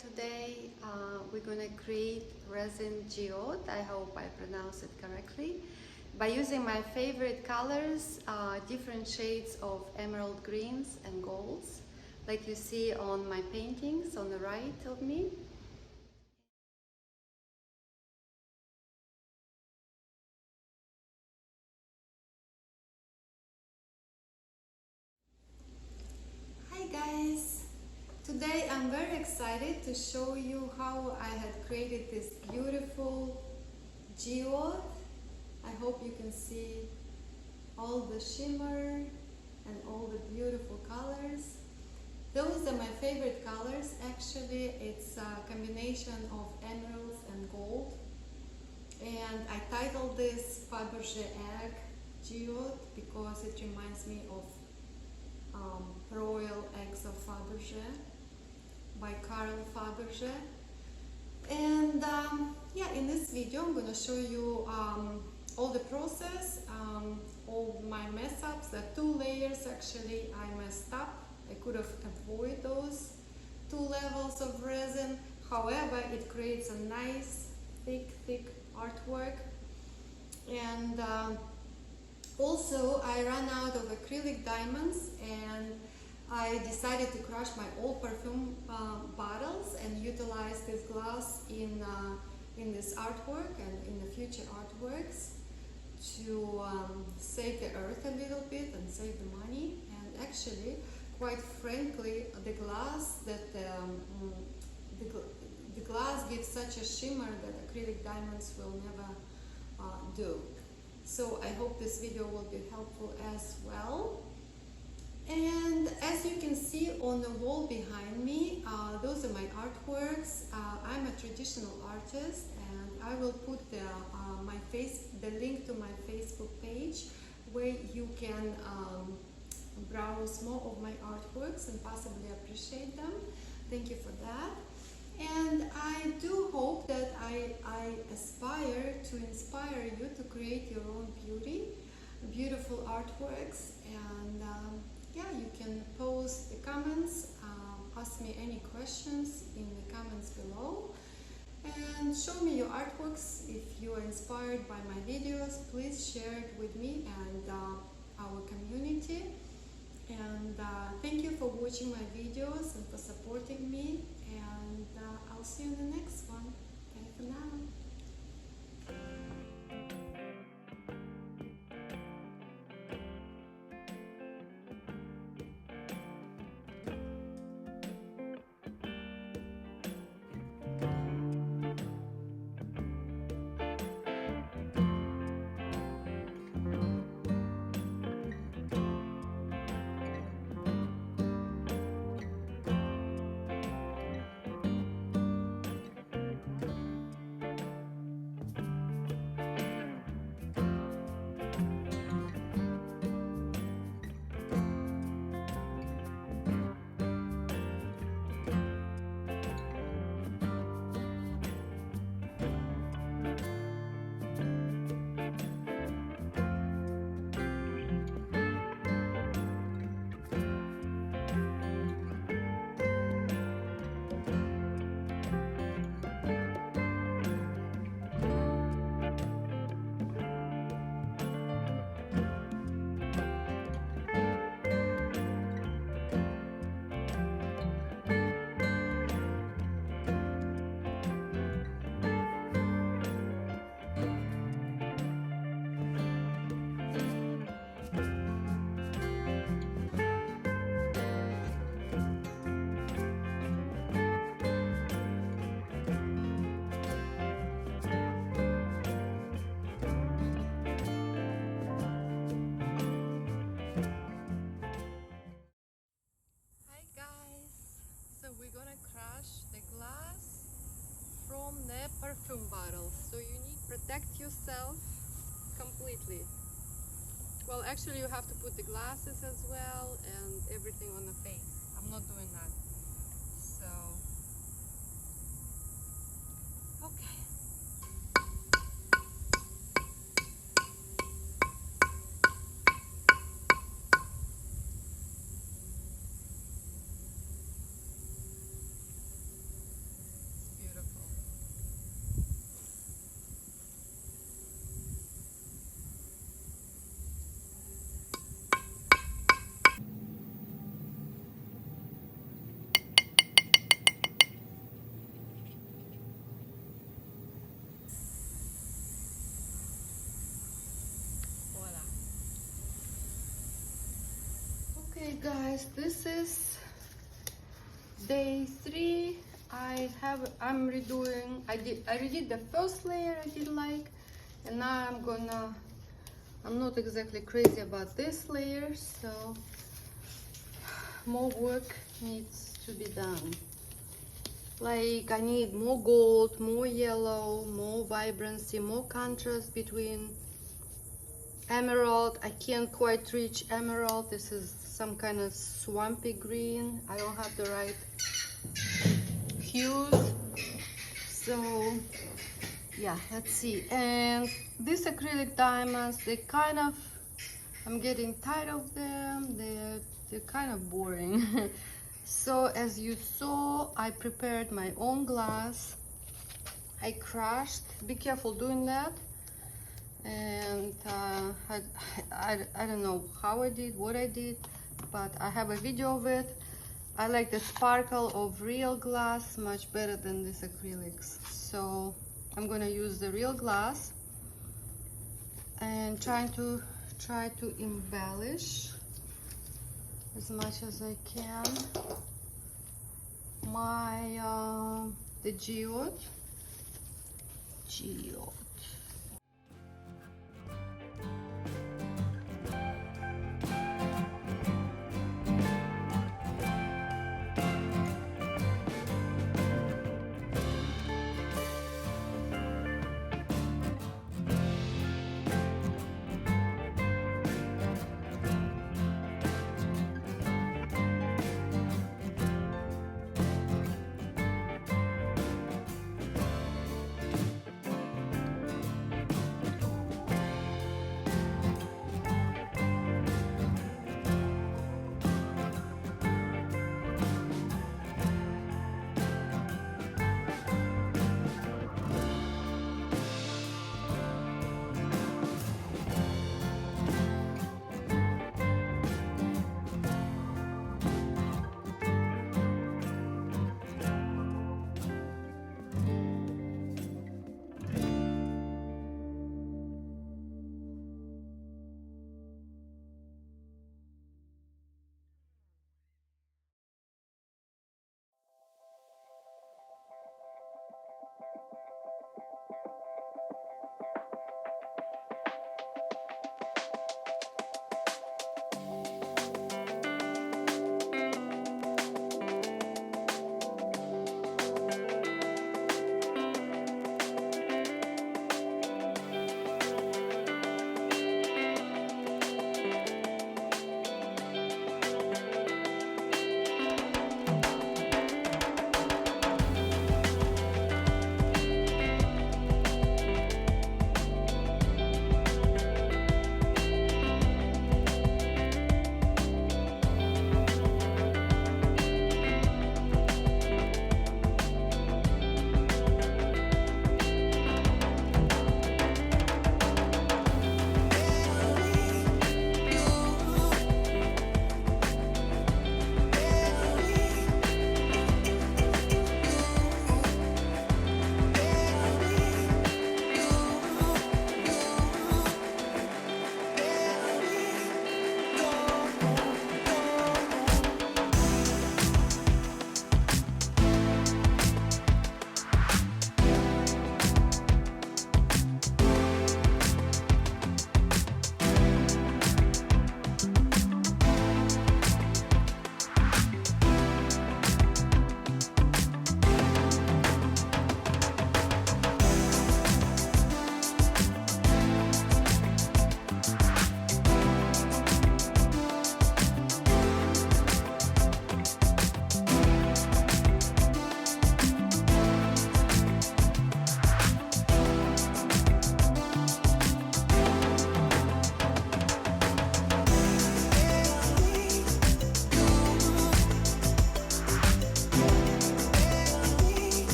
Today we're going to create Resin Geode, I hope I pronounced it correctly, by using my favorite colors, different shades of emerald greens and golds, like you see on my paintings on the right of me. Hi guys! Today I'm very excited to show you how I had created this beautiful geode. I hope you can see all the shimmer and all the beautiful colors. Those are my favorite colors. Actually, it's a combination of emeralds and gold. And I titled this Faberge Egg Geode because it reminds me of Royal Eggs of Faberge by Carl Faberge. And yeah, in this video I'm going to show you all the process, all my mess ups. There are 2 layers actually I messed up. I could have avoided those 2 levels of resin. However, it creates a nice thick artwork. And also I ran out of acrylic diamonds and I decided to crush my old perfume bottles and utilize this glass in this artwork and in the future artworks to save the earth a little bit and save the money. And actually, quite frankly, the glass the glass gives such a shimmer that acrylic diamonds will never do. So I hope this video will be helpful as well. And as you can see on the wall behind me, those are my artworks. I'm a traditional artist, and I will put the link to my Facebook page where you can browse more of my artworks and possibly appreciate them. Thank you for that. And I do hope that I aspire to inspire you to create your own beautiful artworks. And yeah, you can post the comments, ask me any questions in the comments below, and show me your artworks. If you are inspired by my videos, please share it with me and our community. And thank you for watching my videos and for supporting me, and I'll see you in the next one. Bye for now. We're gonna crush the glass from the perfume bottle, so you need to protect yourself completely. Well, actually you have to put the glasses as well and everything on the face. I'm not doing that. So okay. guys, this is day 3. I'm redoing. I redid the first layer I did like, and now I'm not exactly crazy about this layer, so more work needs to be done. Like I need more gold, more yellow, more vibrancy, more contrast between emerald. I can't quite reach emerald. This is some kind of swampy green. I don't have the right hues. So yeah, let's see. And these acrylic diamonds, they kind of, I'm getting tired of them. They're kind of boring. So as you saw, I prepared my own glass. I crushed. Be careful doing that. And I don't know how I did, what I did, but I have a video of it. I like the sparkle of real glass much better than these acrylics. So I'm gonna use the real glass and try to embellish as much as I can my the geode.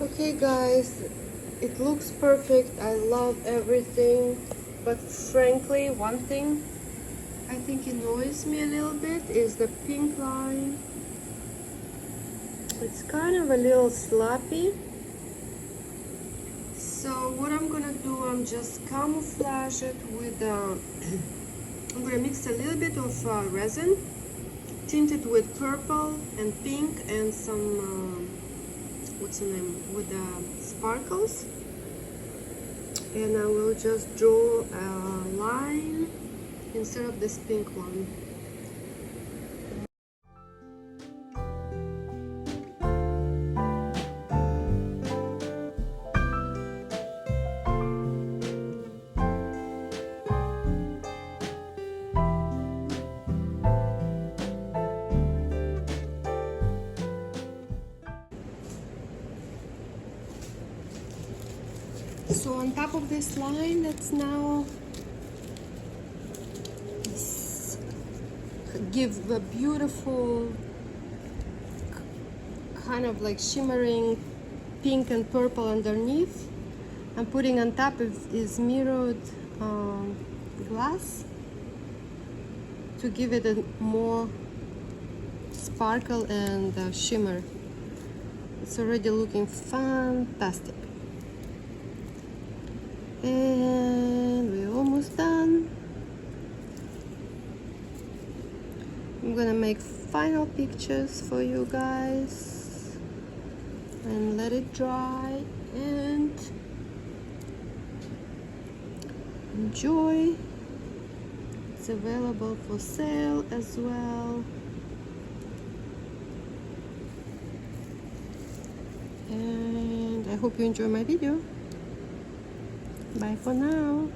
Okay guys, it looks perfect. I love everything, but frankly, one thing I think annoys me a little bit is the pink line. It's kind of a little sloppy. So what I'm gonna do, I'm just camouflage it with I'm gonna mix a little bit of resin, tint it with purple and pink and some what's the name, with sparkles, and I will just draw a line instead of this pink one. So on top of this line, let's now give a beautiful kind of like shimmering pink and purple underneath. I'm putting on top is mirrored glass to give it a more sparkle and shimmer. It's already looking fantastic. And we're almost done. I'm gonna make final pictures for you guys and let it dry and enjoy. It's available for sale as well. And I hope you enjoy my video. Bye for now.